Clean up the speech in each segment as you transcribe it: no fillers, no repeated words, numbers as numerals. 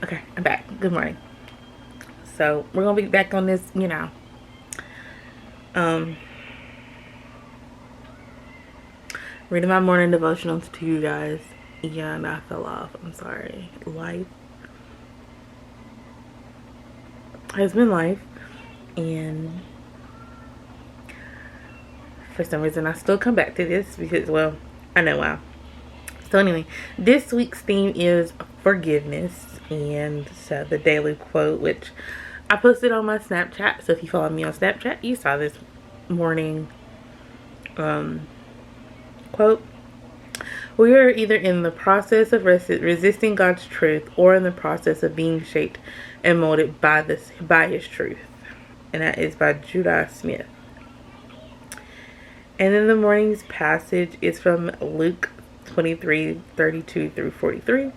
Okay, I'm back. Good morning. So we're gonna be back on this, um, reading my morning devotionals to you guys. Yeah, and I fell off. I'm sorry. Life has been life, and for some reason I still come back to this because, well, I know why. So anyway, this week's theme is forgiveness, and so the daily quote, which I posted on my Snapchat. So if you follow me on Snapchat, you saw this morning um, quote. We are either in the process of resisting God's truth or in the process of being shaped and molded by His truth. And that is by Judah Smith. And then the morning's passage is from Luke 23:32 through 43.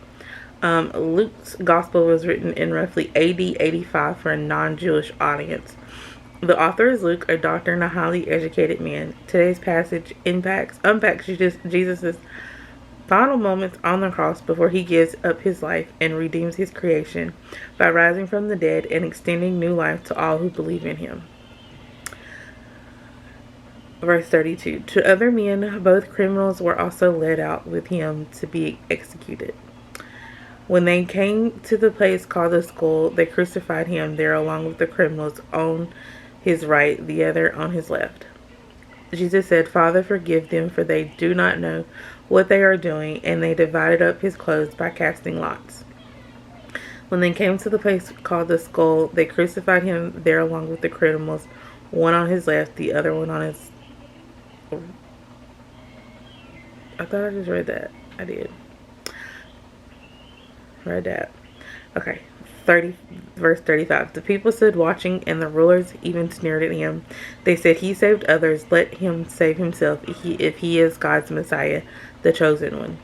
Luke's gospel was written in roughly AD 85 for a non-Jewish audience. The author is Luke, a doctor and a highly educated man. Today's passage unpacks Jesus' final moments on the cross before he gives up his life and redeems his creation by rising from the dead and extending new life to all who believe in him. Verse 32. To other men, both criminals were also led out with him to be executed. When they came to the place called the skull, they crucified him there along with the criminals on his right, the other on his left. Jesus said, Father, forgive them, for they do not know what they are doing. And they divided up his clothes by casting lots. When they came to the place called the skull, they crucified him there along with the criminals, one on his left, the other one on his... I thought I just read that. I did. Read that. Okay. 30, verse 35. The people stood watching, and the rulers even sneered at him. They said, He saved others. Let him save himself if he is God's Messiah, the chosen one.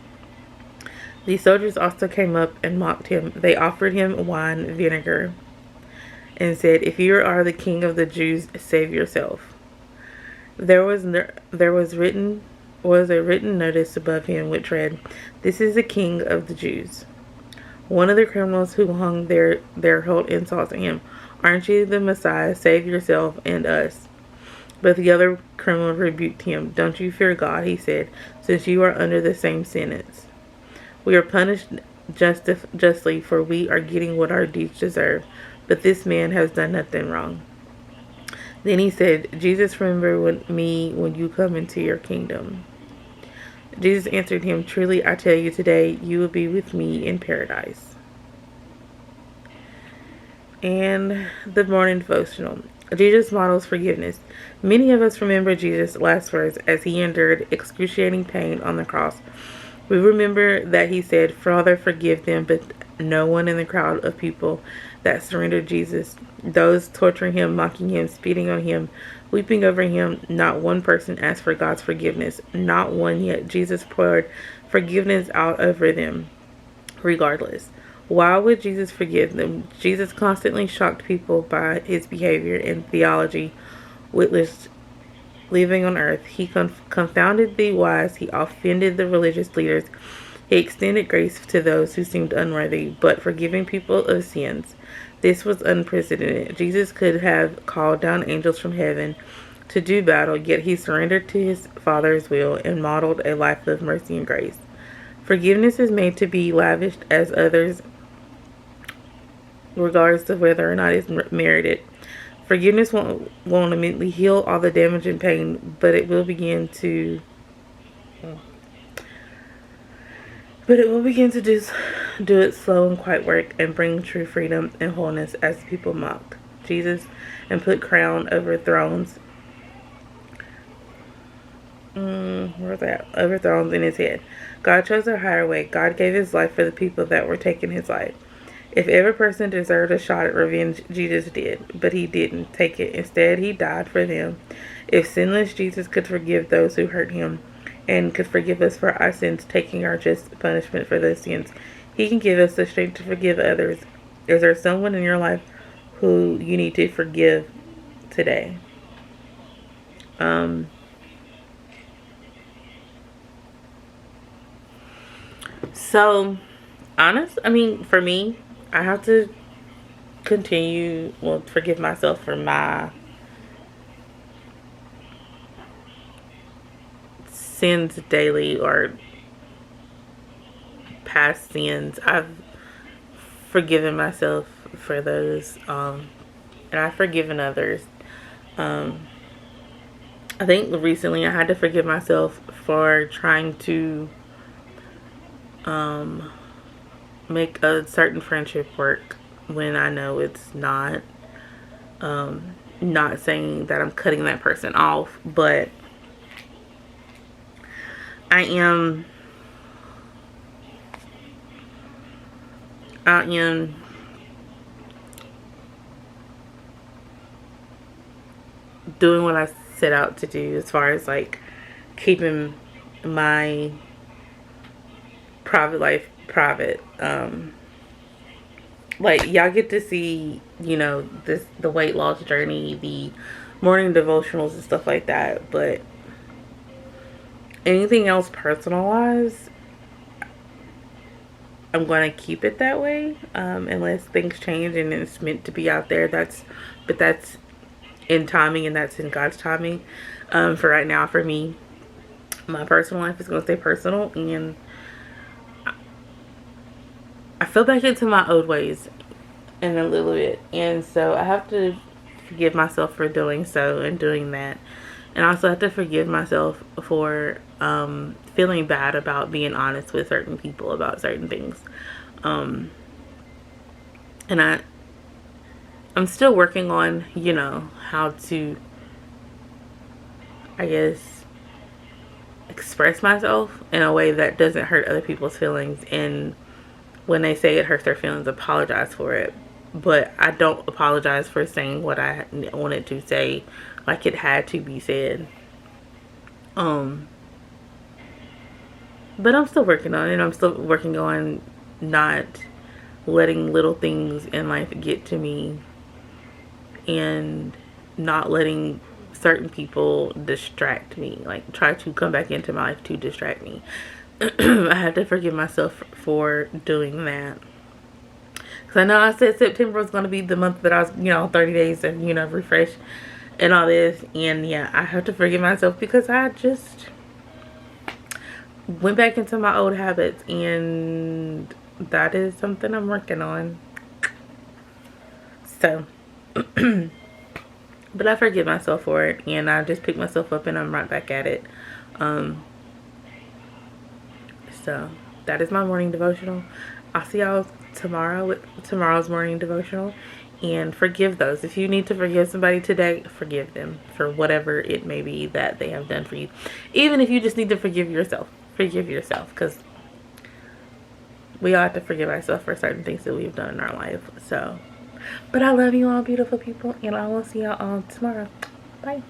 The soldiers also came up and mocked him. They offered him wine vinegar and said, If you are the king of the Jews, save yourself. There was a written notice above him which read, This is the king of the Jews. One of the criminals who hung there hurled insults at him. Aren't you the Messiah? Save yourself and us. But the other criminal rebuked him. Don't you fear God, he said, since you are under the same sentence. We are punished justly, for we are getting what our deeds deserve. But this man has done nothing wrong. Then he said, Jesus, remember me when you come into your kingdom. Jesus answered him, Truly I tell you, today you will be with me in paradise. And the morning devotional. Jesus models forgiveness. Many of us remember Jesus' last words as he endured excruciating pain on the cross. We remember that he said, Father, forgive them, but no one in the crowd of people that surrendered Jesus, those torturing him, mocking him, spitting on him, weeping over him, not one person asked for God's forgiveness. Not one yet. Jesus poured forgiveness out over them, regardless. Why would Jesus forgive them? Jesus constantly shocked people by his behavior and theology, witless living on earth. He confounded the wise. He offended the religious leaders. He extended grace to those who seemed unworthy, but forgiving people of sins. This was unprecedented. Jesus could have called down angels from heaven to do battle, yet he surrendered to his Father's will and modeled a life of mercy and grace. Forgiveness is made to be lavished as others, regardless of whether or not it's merited. Forgiveness won't immediately heal all the damage and pain, but it will begin to do its slow and quiet work and bring true freedom and wholeness as people mocked Jesus and put crown over thrones. Over thrones in his head. God chose a higher way. God gave his life for the people that were taking his life. If every person deserved a shot at revenge, Jesus did, but he didn't take it. Instead, he died for them. If sinless Jesus could forgive those who hurt him and could forgive us for our sins, taking our just punishment for those sins, he can give us the strength to forgive others. Is there someone in your life who you need to forgive today? So, for me, I have to forgive myself for my sins daily, or past sins. I've forgiven myself for those, and I've forgiven others. Um, I think recently I had to forgive myself for trying to um, make a certain friendship work when I know it's not. Not saying that I'm cutting that person off, but I am I am doing what I set out to do, as far as like keeping my private life private. Like, y'all get to see, the weight loss journey, the morning devotionals and stuff like that, but anything else personalized, I'm going to keep it that way, unless things change and it's meant to be out there. That's in timing, and that's in God's timing. For right now, for me, my personal life is going to stay personal, and I fell back into my old ways in a little bit, and so I have to forgive myself for doing so and doing that, and I also have to forgive myself for feeling bad about being honest with certain people about certain things. And I'm still working on, how to, I guess, express myself in a way that doesn't hurt other people's feelings, and when they say it hurts their feelings, apologize for it. But I don't apologize for saying what I wanted to say, like it had to be said. But I'm still working on it. I'm still working on not letting little things in life get to me, and not letting certain people distract me, like try to come back into my life to distract me. I have to forgive myself for doing that. Because I know I said September was going to be the month that I was, 30 days and, refresh and all this. And yeah, I have to forgive myself because I just went back into my old habits, and that is something I'm working on. So, but I forgive myself for it, and I just pick myself up and I'm right back at it. So that is my morning devotional. I'll see y'all tomorrow with tomorrow's morning devotional. And forgive those. If you need to forgive somebody today, forgive them for whatever it may be that they have done for you. Even if you just need to forgive yourself, because we all have to forgive ourselves for certain things that we've done in our life. So, but I love you all, beautiful people, and I will see y'all all tomorrow. Bye.